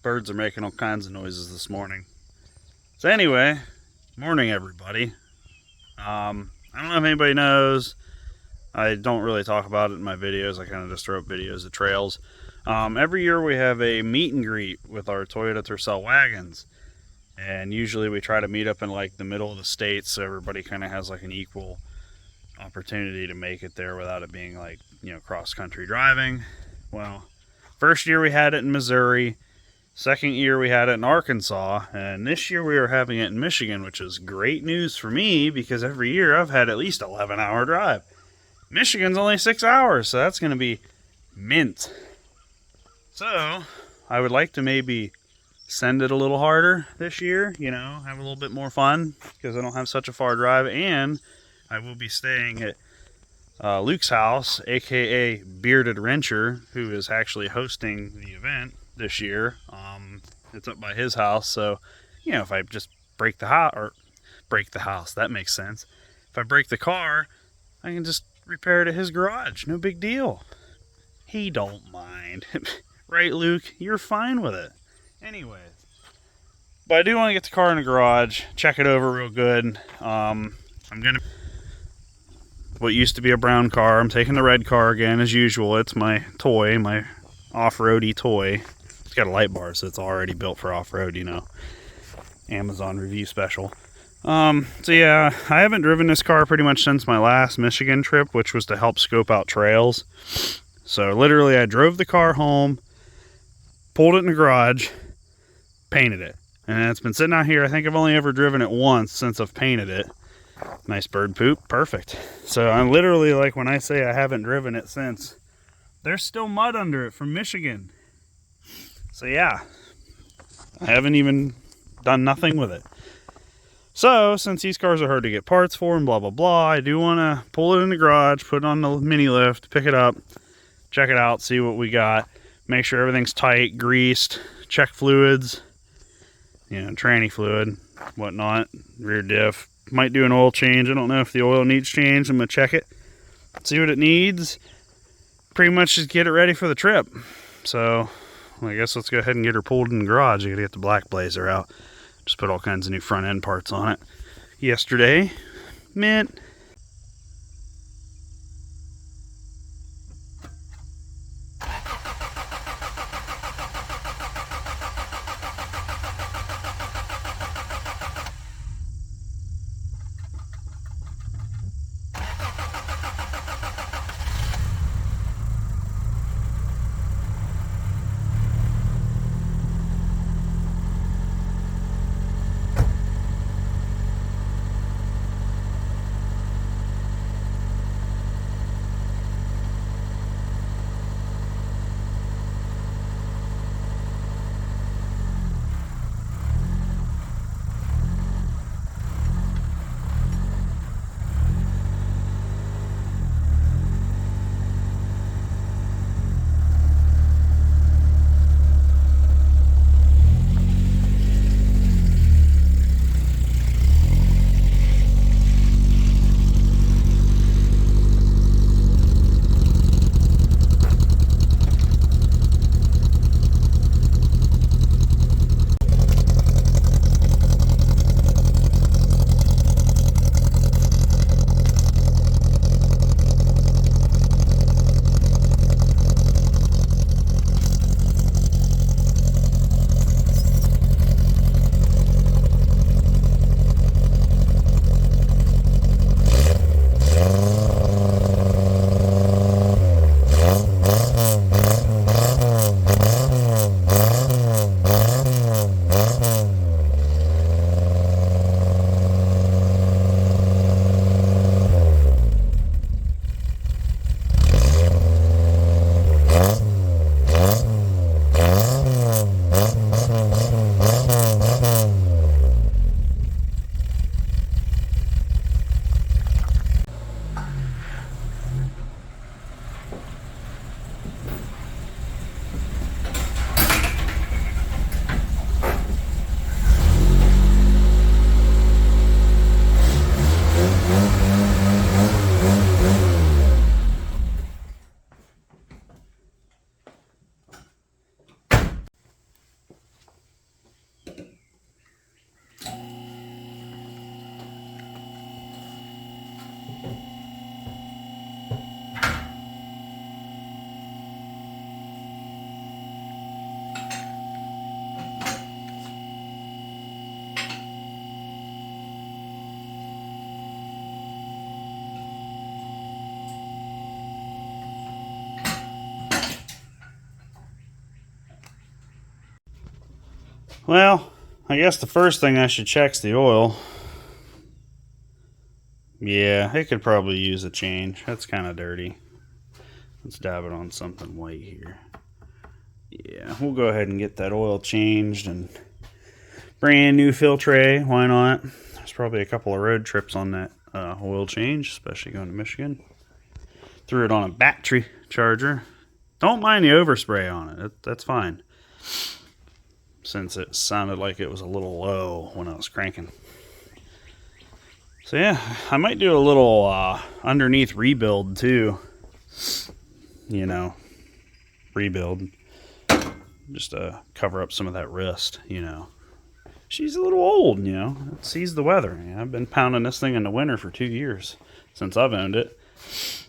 Birds are making all kinds of noises this morning. So anyway, morning everybody. I don't know if anybody knows. I don't really talk about it in my videos. I kind of just throw up videos of trails. Every year we have a meet and greet with our Toyota Tercel wagons. And usually we try to meet up in like the middle of the state so everybody kind of has like an equal opportunity to make it there without it being like, cross country driving. Well, first year we had it in Missouri. Second year we had it in Arkansas, and this year we are having it in Michigan, which is great news for me because every year I've had at least 11-hour drive. Michigan's only 6 hours, so that's going to be mint. So I would like to maybe send it a little harder this year, have a little bit more fun because I don't have such a far drive, and I will be staying at Luke's house, aka Bearded Wrencher, who is actually hosting the event this year. It's up by his house, so if I just break the house, that makes sense. If I break the car, I can just repair it at his garage. No big deal. He don't mind. Right, Luke? You're fine with it. Anyways, but I do want to get the car in the garage, check it over real good. I'm gonna what used to be a brown car. I'm taking the red car again as usual. It's my toy, my off-roady toy. It's got a light bar, so it's already built for off-road, Amazon review special. So yeah, I haven't driven this car pretty much since my last Michigan trip, which was to help scope out trails. So literally I drove the car home, pulled it in the garage, painted it. And it's been sitting out here. I think I've only ever driven it once since I've painted it. Nice bird poop, perfect. So I'm literally, like, when I say I haven't driven it since, there's still mud under it from Michigan. So yeah, I haven't even done nothing with it. So since these cars are hard to get parts for and blah blah blah, I do want to pull it in the garage, put it on the mini lift, pick it up, check it out, see what we got, make sure everything's tight, greased, check fluids, tranny fluid, whatnot, rear diff. Might do an oil change. I don't know if the oil needs changed. I'm going to check it, see what it needs. Pretty much just get it ready for the trip. So I guess let's go ahead and get her pulled in the garage. I got to get the black blazer out. Just put all kinds of new front end parts on it yesterday. Mint. Well, I guess the first thing I should check's the oil. Yeah, it could probably use a change. That's kind of dirty. Let's dab it on something white here. Yeah, we'll go ahead and get that oil changed and brand new filtre. Why not? There's probably a couple of road trips on that oil change, especially going to Michigan. Threw it on a battery charger. Don't mind the overspray on it. That's fine. Since it sounded like it was a little low when I was cranking. So yeah, I might do a little underneath rebuild too. You know, rebuild. Just to cover up some of that rust, you know. She's a little old, you know. It sees the weather. Yeah, I've been pounding this thing in the winter for 2 years since I've owned it.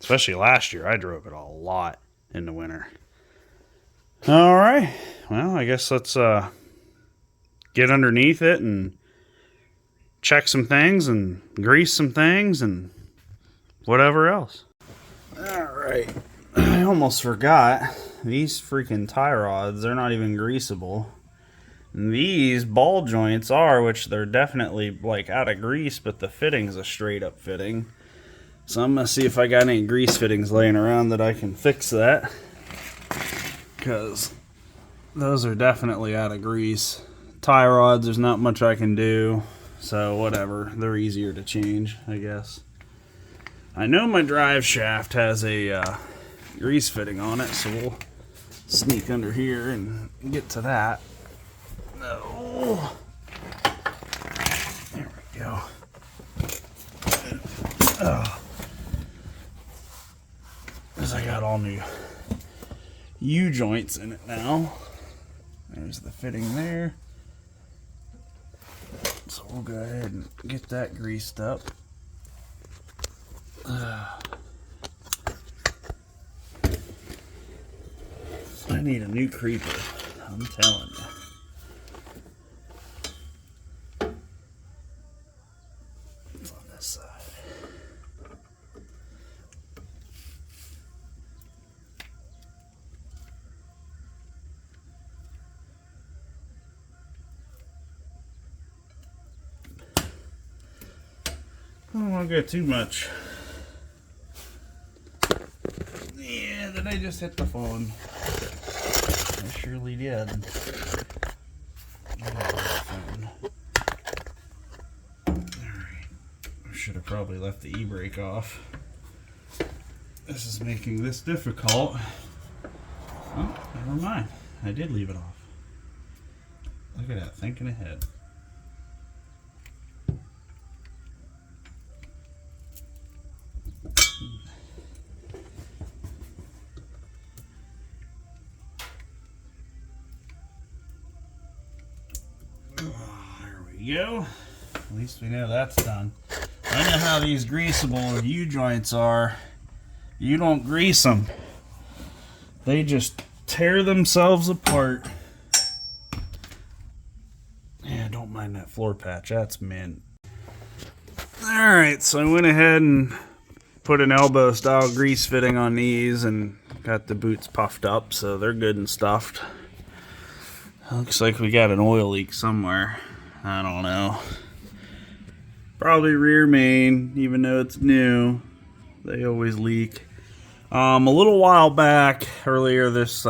Especially last year. I drove it a lot in the winter. Alright. Well, I guess let's get underneath it and check some things and grease some things and whatever else. Alright. I almost forgot. These freaking tie rods, they're not even greasable. And these ball joints are, which they're definitely like out of grease, but the fitting's a straight up fitting. So I'm gonna see if I got any grease fittings laying around that I can fix that. Because those are definitely out of grease. Tie rods, there's not much I can do. So whatever, they're easier to change, I guess. I know my drive shaft has a grease fitting on it, so we'll sneak under here and get to that. No. There we go. Because I got all new U-joints in it now. There's the fitting there. So we'll go ahead and get that greased up. I need a new creeper, I'm telling you. It's on this side. I don't want to go too much. Yeah, did I just hit the phone? I surely did. Alright. I should have probably left the e-brake off. This is making this difficult. Oh, never mind. I did leave it off. Look at that, thinking ahead. Go. At least we know that's done. I know how these greasable U-joints are. You don't grease them. They just tear themselves apart. Yeah, don't mind that floor patch. That's mint. Alright, so I went ahead and put an elbow style grease fitting on these and got the boots puffed up so they're good and stuffed. Looks like we got an oil leak somewhere. I don't know. Probably rear main, even though it's new. They always leak. A little while back, earlier this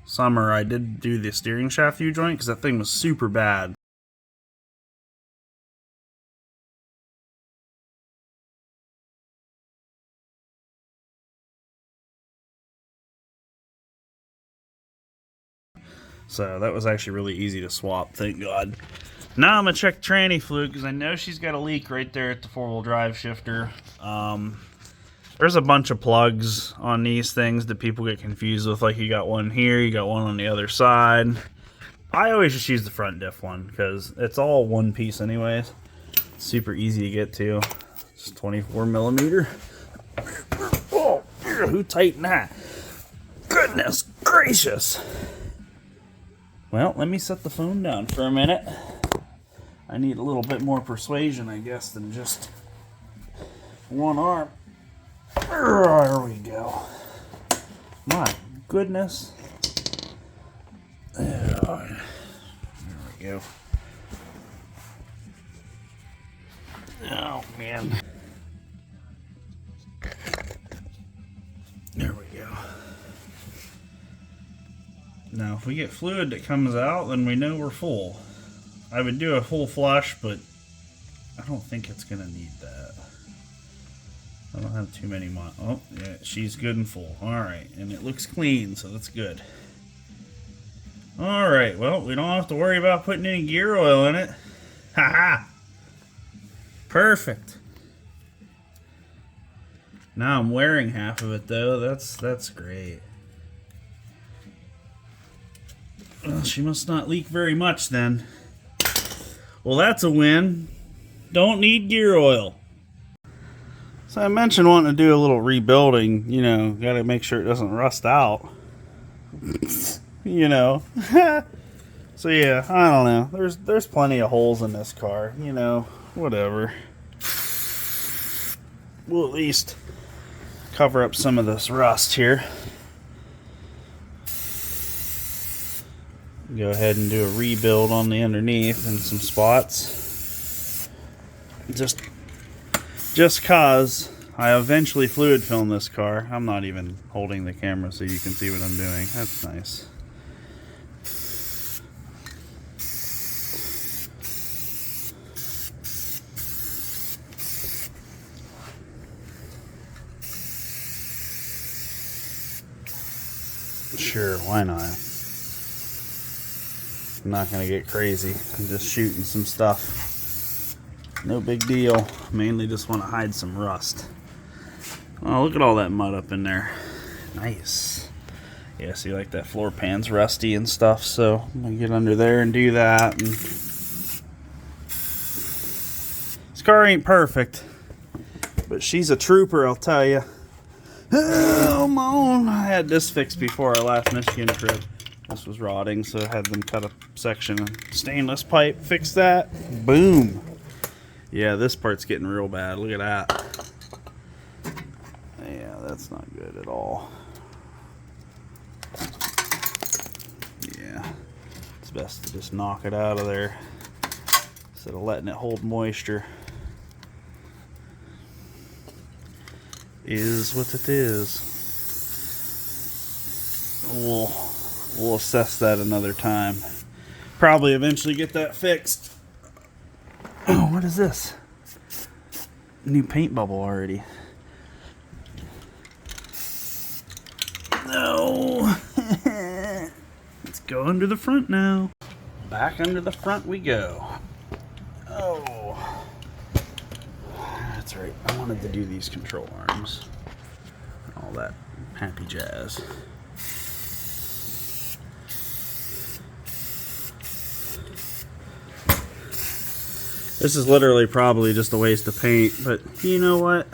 summer, I did do the steering shaft U-joint because that thing was super bad. So that was actually really easy to swap, thank God. Now I'm going to check tranny fluid because I know she's got a leak right there at the four-wheel drive shifter. There's a bunch of plugs on these things that people get confused with. Like you got one here, you got one on the other side. I always just use the front diff one because it's all one piece anyways. It's super easy to get to. It's 24 millimeter. Oh, who tightened that? Goodness gracious. Well, let me set the phone down for a minute. I need a little bit more persuasion, I guess, than just one arm. There we go. My goodness. There we go. Oh, man. There we go. Now, if we get fluid that comes out, then we know we're full. I would do a full flush, but I don't think it's going to need that. I don't have too many more. Oh, yeah, she's good and full. Alright, and it looks clean, so that's good. Alright, well, we don't have to worry about putting any gear oil in it. Haha! Perfect. Now I'm wearing half of it, though. That's great. Well, she must not leak very much, then. Well, that's a win. Don't need gear oil. So I mentioned wanting to do a little rebuilding. You know, got to make sure it doesn't rust out. You know. So yeah, I don't know. There's plenty of holes in this car. You know, whatever. We'll at least cover up some of this rust here. Go ahead and do a rebuild on the underneath and some spots. Just cause I eventually fluid film this car. I'm not even holding the camera so you can see what I'm doing. That's nice. Sure, why not? I'm not gonna get crazy. I'm just shooting some stuff. No big deal. Mainly just want to hide some rust. Oh, look at all that mud up in there. Nice. Yeah, see, like that floor pan's rusty and stuff, so I'm gonna get under there and do that. And this car ain't perfect, but she's a trooper, I'll tell you. Oh, man. I had this fixed before our last Michigan trip. This was rotting, so I had them cut a section of stainless pipe, fix that. Boom. Yeah, this part's getting real bad. Look at that. Yeah, that's not good at all. Yeah, it's best to just knock it out of there instead of letting it hold moisture. Is what it is. We'll assess that another time. Probably eventually get that fixed. Oh, what is this? New paint bubble already. No. Let's go under the front now. Back under the front we go. Oh. That's right. I wanted to do these control arms. All that happy jazz. This is literally probably just a waste of paint, but you know what?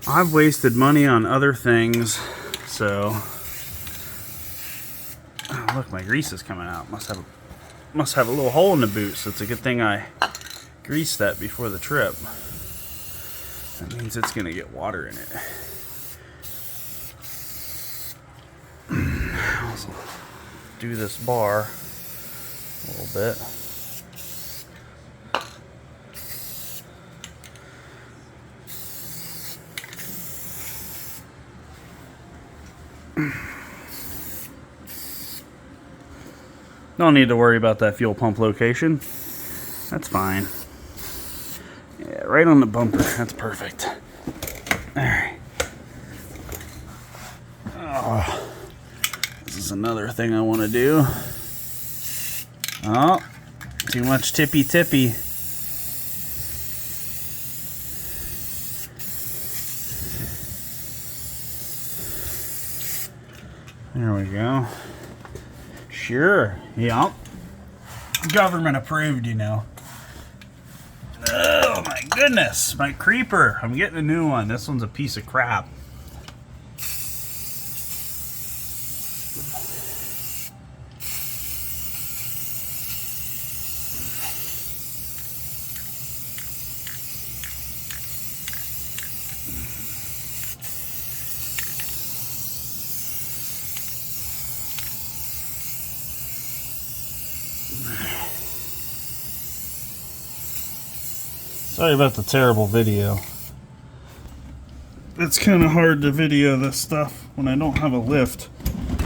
I've wasted money on other things, so... Oh, look, my grease is coming out. Must have a little hole in the boot, so it's a good thing I greased that before the trip. That means it's going to get water in it. Let's do this bar a little bit. Don't need to worry about that fuel pump location. That's fine. Yeah, right on the bumper. That's perfect. Alright. Oh, this is another thing I want to do. Oh, too much tippy. There we go. Sure. Yep. Government approved, you know. Oh my goodness. My creeper. I'm getting a new one. This one's a piece of crap. Sorry about the terrible video. It's kind of hard to video this stuff when I don't have a lift.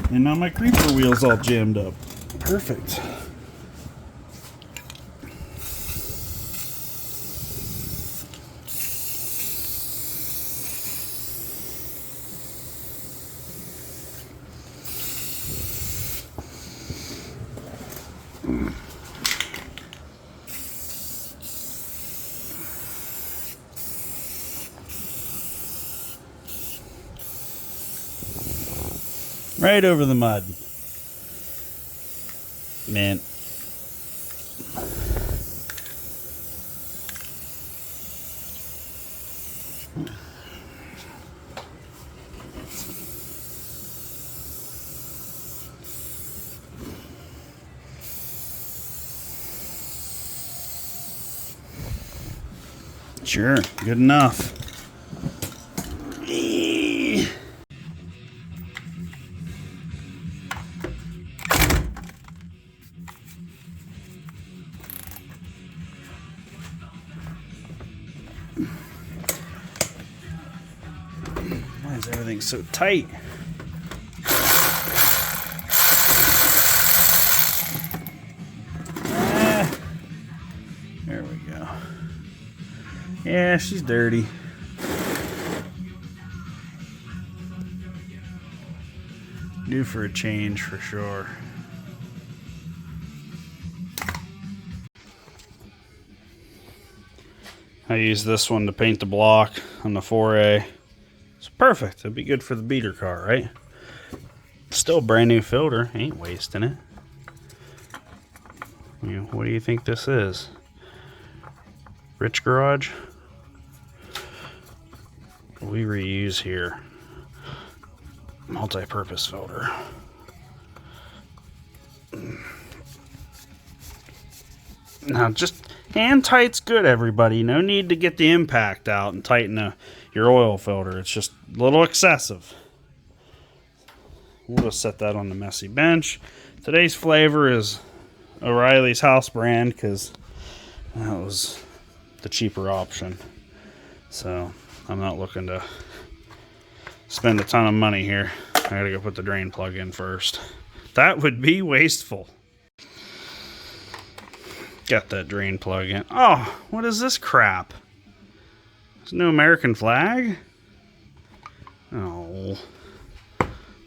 And now my creeper wheel's all jammed up. Perfect. Right over the mud. Man. Sure, good enough. Why is everything so tight? There we go. Yeah, she's dirty. Due for a change for sure. I use this one to paint the block on the 4A. It's perfect. It'd be good for the beater car, right? Still a brand new filter. Ain't wasting it. You know, what do you think this is? Rich Garage? We reuse here. Multi-purpose filter. Now just hand tight's good, everybody. No need to get the impact out and tighten your oil filter. It's just a little excessive. We'll just set that on the messy bench. Today's flavor is O'Reilly's house brand because that was the cheaper option. So I'm not looking to spend a ton of money here. I gotta go put the drain plug in first. That would be wasteful. Got that drain plug in. Oh, what is this crap? There's no American flag? Oh.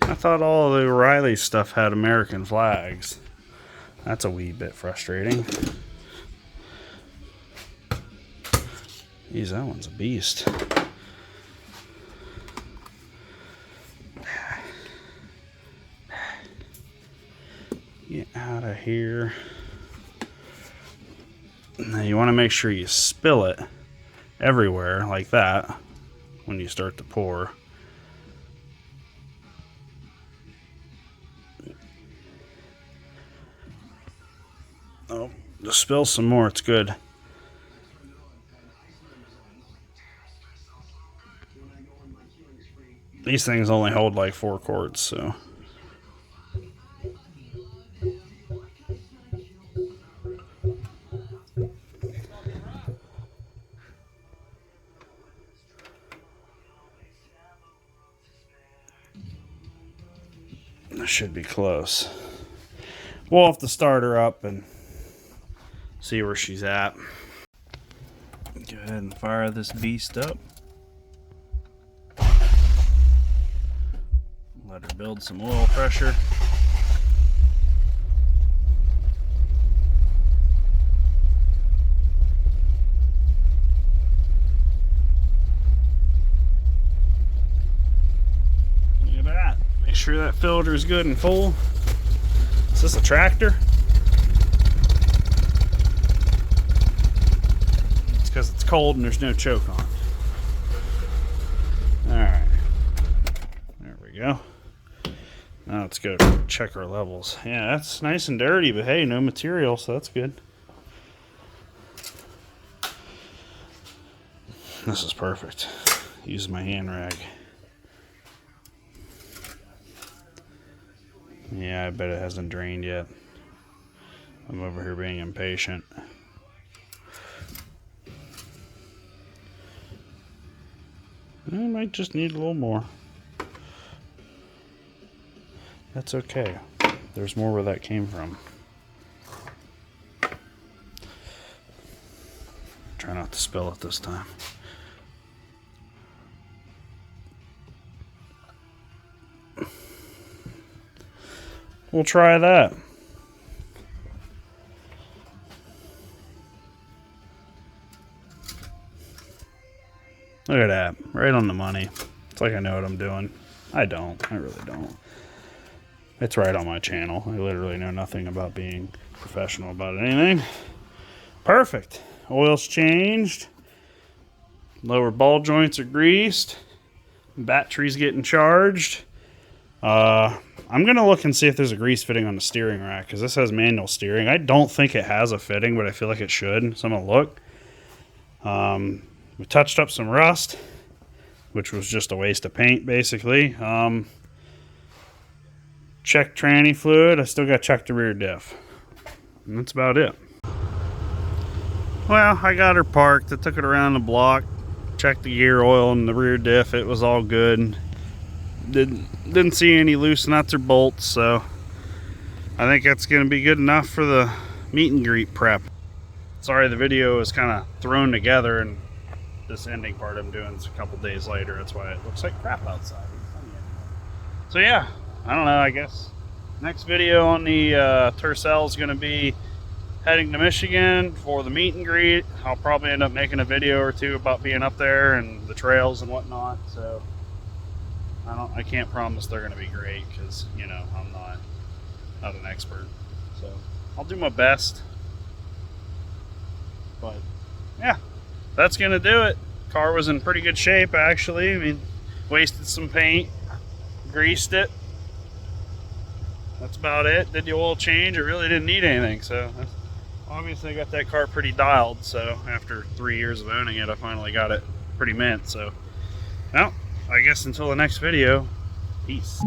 I thought all of the O'Reilly stuff had American flags. That's a wee bit frustrating. Geez, that one's a beast. Get out of here. Now you want to make sure you spill it everywhere like that when you start to pour. Oh, just spill some more, it's good. These things only hold like 4 quarts, so. That should be close. We'll have to start her up and see where she's at. Go ahead and fire this beast up. Let her build some oil pressure. Look at that. Make sure that filter is good and full. Is this a tractor? It's because it's cold and there's no choke on. Alright. There we go. Now let's go check our levels. Yeah, that's nice and dirty, but hey, no material, so that's good. This is perfect. Use my hand rag. Yeah, I bet it hasn't drained yet. I'm over here being impatient. I might just need a little more. That's okay. There's more where that came from. Try not to spill it this time. We'll try that. Look at that. Right on the money. It's like I know what I'm doing. I don't. I really don't. It's right on my channel. I literally know nothing about being professional about anything. Perfect. Oil's changed. Lower ball joints are greased. Battery's getting charged. I'm going to look and see if there's a grease fitting on the steering rack, because this has manual steering. I don't think it has a fitting, but I feel like it should. So I'm going to look. We touched up some rust, which was just a waste of paint, basically. Checked tranny fluid. I still got to check the rear diff. And that's about it. Well, I got her parked. I took it around the block, checked the gear oil and the rear diff. It was all good. Didn't see any loose nuts or bolts, so I think that's going to be good enough for the meet and greet prep. Sorry the video is kind of thrown together, and this ending part I'm doing is a couple days later. That's why it looks like crap outside. So yeah, I don't know, I guess next video on the Tercel is going to be heading to Michigan for the meet and greet. I'll probably end up making a video or two about being up there and the trails and whatnot, so I can't promise they're going to be great, because, you know, I'm not an expert. So I'll do my best. But yeah, that's going to do it. Car was in pretty good shape, actually. I mean, wasted some paint, greased it. That's about it. Did the oil change. It really didn't need anything. So obviously I got that car pretty dialed. So after 3 years of owning it, I finally got it pretty mint. So, well, I guess until the next video, peace.